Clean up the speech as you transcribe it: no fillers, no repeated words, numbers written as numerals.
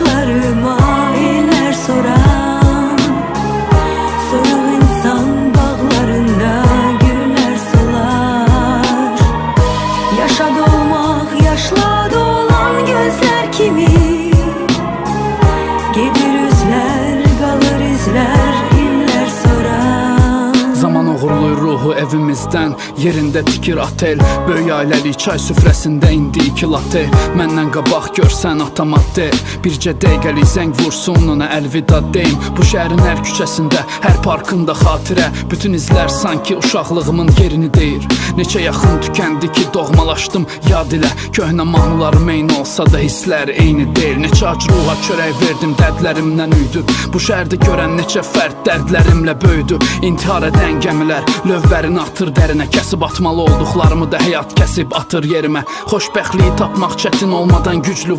Saçlarıma iller soran soğuk insan bağlarında güller solar. Yaşa dolmak yaşla dolan gözler kimi, gedir üzler kalır izler iller soran. Zaman uğurluyur ruhu evimizdən, yerində tikir otel. Böyük ailəlik çay süfrəsində indi 2 latte. Məndən qabaq görsən atama de, bircə dəqiqəlik zəng vursun ona əlvida deyim. Bu şəhərin hər küçəsində, hər parkında xatirə, bütün izlər sanki uşaqlığımın yerini deyir. Neçə yaxın tükəndi ki doğmalaşdım yad ilə, köhnə mahnılarım eyni olsa da hisslər eyni deyil. Neçə ac ruha çörək verdim, dərdlərimdən üydüb. Bu şəhərdə görən neçə fərd dərdlərimlə böyüdü. İntihar edən gəmilər lövbərini atır dərinə, kəsib atmalı olduqlarımı da həyat kəsib atır yerimə. Xoşbəxtliyi tapmaq çətin olmadan güclü